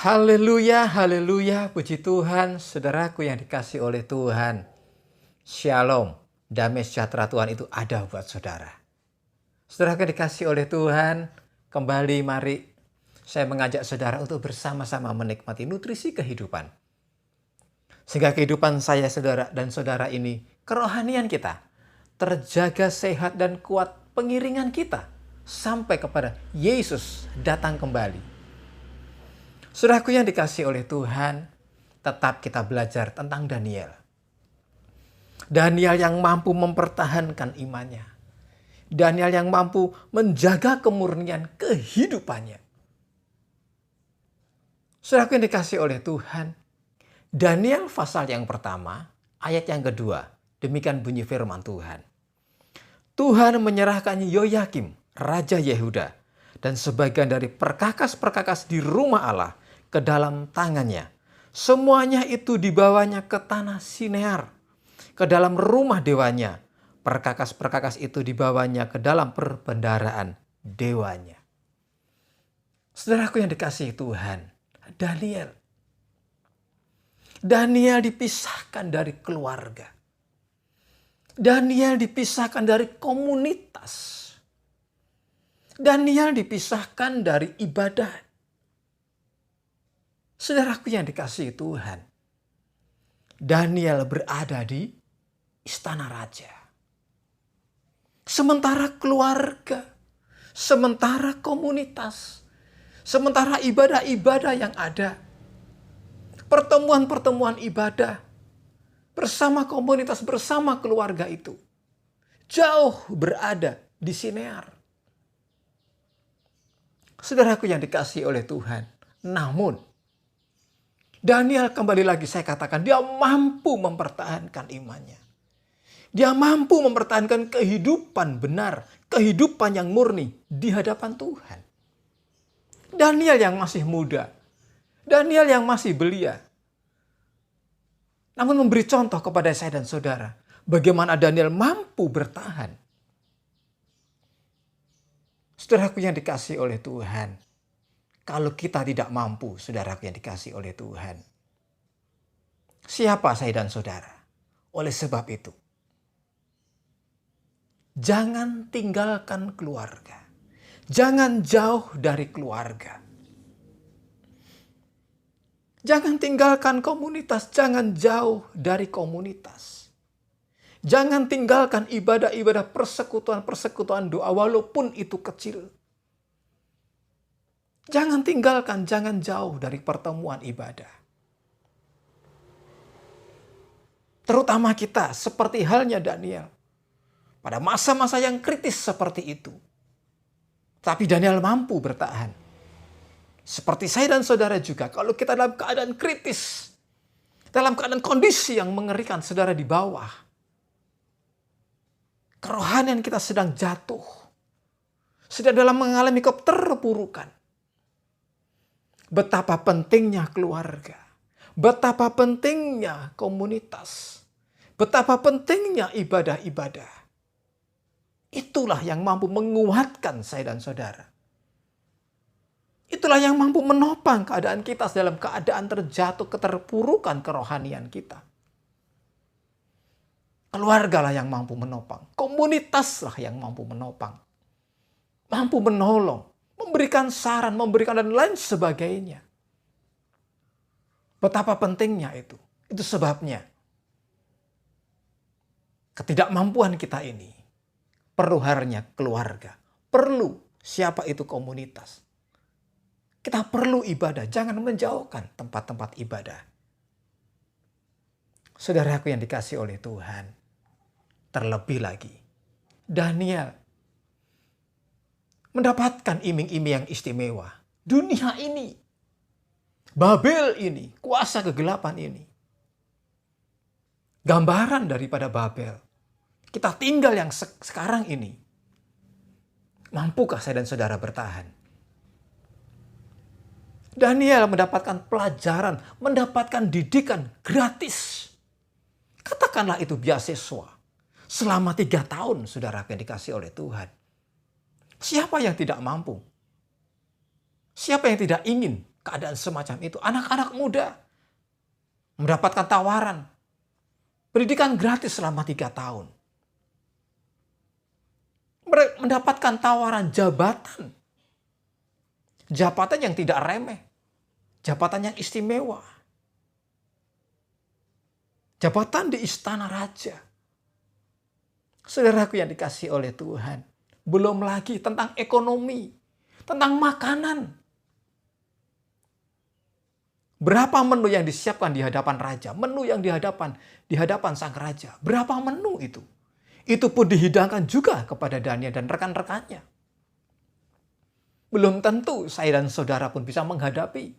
Haleluya, haleluya, puji Tuhan, saudaraku yang dikasih oleh Tuhan. Shalom, damai sejahtera Tuhan itu ada buat saudara. Saudaraku yang dikasih oleh Tuhan, kembali mari saya mengajak saudara untuk bersama-sama menikmati nutrisi kehidupan. Sehingga kehidupan saya, saudara dan saudara ini, kerohanian kita, terjaga sehat dan kuat pengiringan kita sampai kepada Yesus datang kembali. Saudaraku yang dikasih oleh Tuhan, tetap kita belajar tentang Daniel. Daniel yang mampu mempertahankan imannya. Daniel yang mampu menjaga kemurnian kehidupannya. Saudaraku yang dikasih oleh Tuhan, Daniel pasal yang pertama, ayat yang kedua, demikian bunyi firman Tuhan. Tuhan menyerahkan Yoyakim, Raja Yehuda, dan sebagian dari perkakas-perkakas di rumah Allah ke dalam tangannya. Semuanya itu dibawanya ke tanah Sinear, ke dalam rumah dewanya. Perkakas-perkakas itu dibawanya ke dalam perbendaharaan dewanya. Saudaraku yang dikasihi Tuhan, Daniel dipisahkan dari keluarga. Daniel dipisahkan dari komunitas. Daniel dipisahkan dari ibadah. Saudaraku yang dikasihi Tuhan, Daniel berada di istana raja. Sementara keluarga, sementara komunitas, sementara ibadah-ibadah yang ada, pertemuan-pertemuan ibadah bersama komunitas, bersama keluarga itu jauh berada di Sinear. Saudaraku yang dikasihi oleh Tuhan, namun Daniel kembali lagi saya katakan dia mampu mempertahankan imannya. Dia mampu mempertahankan kehidupan benar, kehidupan yang murni di hadapan Tuhan. Daniel yang masih muda, Daniel yang masih belia, namun memberi contoh kepada saya dan saudara bagaimana Daniel mampu bertahan. Saudaraku yang dikasihi oleh Tuhan, kalau kita tidak mampu, saudaraku yang dikasihi oleh Tuhan, siapa saya dan saudara? Oleh sebab itu, jangan tinggalkan keluarga. Jangan jauh dari keluarga. Jangan tinggalkan komunitas, jangan jauh dari komunitas. Jangan tinggalkan ibadah-ibadah persekutuan-persekutuan doa walaupun itu kecil. Jangan tinggalkan, jangan jauh dari pertemuan ibadah. Terutama kita seperti halnya Daniel. Pada masa-masa yang kritis seperti itu. Tapi Daniel mampu bertahan. Seperti saya dan saudara juga, kalau kita dalam keadaan kritis, dalam keadaan kondisi yang mengerikan, saudara di bawah, kerohanian kita sedang jatuh, sedang dalam mengalami keterpurukan. Betapa pentingnya keluarga, betapa pentingnya komunitas, betapa pentingnya ibadah-ibadah. Itulah yang mampu menguatkan saya dan saudara. Itulah yang mampu menopang keadaan kita dalam keadaan terjatuh keterpurukan kerohanian kita. Keluargalah yang mampu menopang. Komunitaslah yang mampu menopang. Mampu menolong. Memberikan saran, memberikan dan lain sebagainya. Betapa pentingnya itu. Itu sebabnya. Ketidakmampuan kita ini. Perlu harinya keluarga. Perlu siapa itu komunitas. Kita perlu ibadah. Jangan menjauhkan tempat-tempat ibadah. Saudaraku yang dikasih oleh Tuhan. Terlebih lagi, Daniel mendapatkan iming-iming yang istimewa. Dunia ini, Babel ini, kuasa kegelapan ini. Gambaran daripada Babel. Kita tinggal yang sekarang ini. Mampukah saya dan saudara bertahan? Daniel mendapatkan pelajaran, mendapatkan didikan gratis. Katakanlah itu beasiswa. Selama 3 tahun, saudara yang dikasih oleh Tuhan. Siapa yang tidak mampu? Siapa yang tidak ingin keadaan semacam itu. Anak-anak muda mendapatkan tawaran pendidikan gratis selama 3 tahun. Mereka mendapatkan tawaran jabatan. Jabatan yang tidak remeh. Jabatan yang istimewa. Jabatan di istana raja. Saudaraku yang dikasihi oleh Tuhan. Belum lagi tentang ekonomi. Tentang makanan. Berapa menu yang disiapkan di hadapan raja? Menu yang di hadapan sang raja. Berapa menu itu? Itu pun dihidangkan juga kepada Daniel dan rekan-rekannya. Belum tentu saya dan saudara pun bisa menghadapi.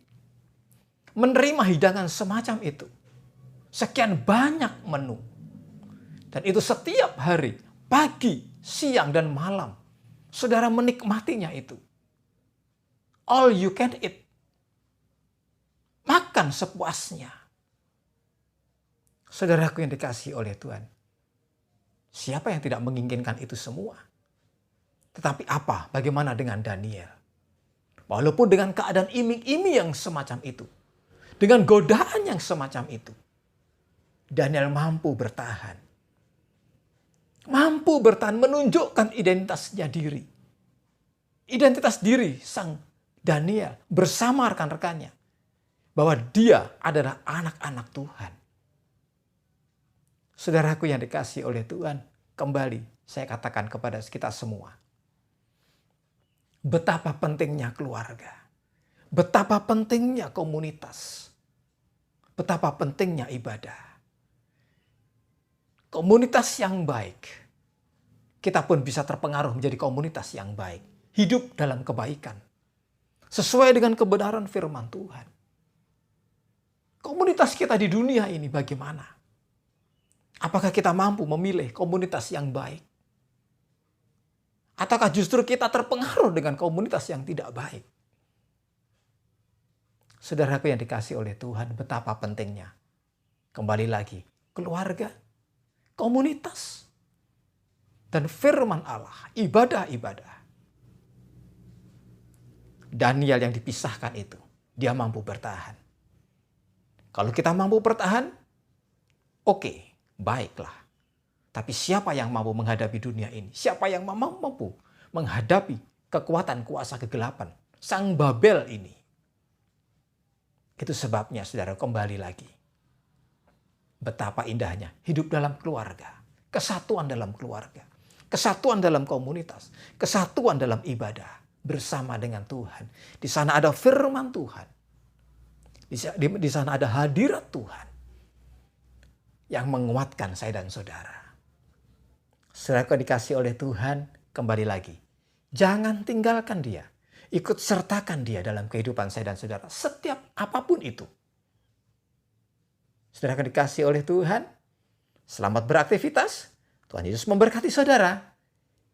Menerima hidangan semacam itu. Sekian banyak menu. Dan itu setiap hari, pagi, siang, dan malam. Saudara menikmatinya itu. All you can eat. Makan sepuasnya. Saudaraku yang dikasihi oleh Tuhan. Siapa yang tidak menginginkan itu semua? Tetapi apa? Bagaimana dengan Daniel? Walaupun dengan keadaan iming-iming yang semacam itu. Dengan godaan yang semacam itu. Daniel mampu bertahan. Mampu bertahan menunjukkan identitasnya diri. Identitas diri sang Daniel bersama rekan-rekannya. Bahwa dia adalah anak-anak Tuhan. Saudaraku yang dikasihi oleh Tuhan, kembali saya katakan kepada kita semua. Betapa pentingnya keluarga. Betapa pentingnya komunitas. Betapa pentingnya ibadah. Komunitas yang baik. Kita pun bisa terpengaruh menjadi komunitas yang baik. Hidup dalam kebaikan. Sesuai dengan kebenaran firman Tuhan. Komunitas kita di dunia ini bagaimana? Apakah kita mampu memilih komunitas yang baik? Ataukah justru kita terpengaruh dengan komunitas yang tidak baik? Saudaraku yang dikasihi oleh Tuhan, betapa pentingnya. Kembali lagi, keluarga, komunitas, dan firman Allah, ibadah-ibadah. Daniel yang dipisahkan itu, dia mampu bertahan. Kalau kita mampu bertahan, oke, baiklah. Tapi siapa yang mampu menghadapi dunia ini? Siapa yang mampu menghadapi kekuatan kuasa kegelapan? Sang Babel ini. Itu sebabnya saudara kembali lagi. Betapa indahnya hidup dalam keluarga. Kesatuan dalam keluarga. Kesatuan dalam komunitas. Kesatuan dalam ibadah. Bersama dengan Tuhan. Di sana ada firman Tuhan. Di sana ada hadirat Tuhan. Yang menguatkan saya dan saudara. Saudara dikasih oleh Tuhan, kembali lagi. Jangan tinggalkan dia. Ikut sertakan dia dalam kehidupan saya dan saudara. Setiap apapun itu. Saudara dikasih oleh Tuhan, selamat beraktivitas. Tuhan Yesus memberkati saudara.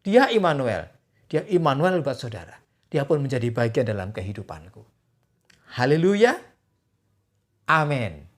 Dia Immanuel. Dia Immanuel buat saudara. Dia pun menjadi bagian dalam kehidupanku. Haleluya. Amin.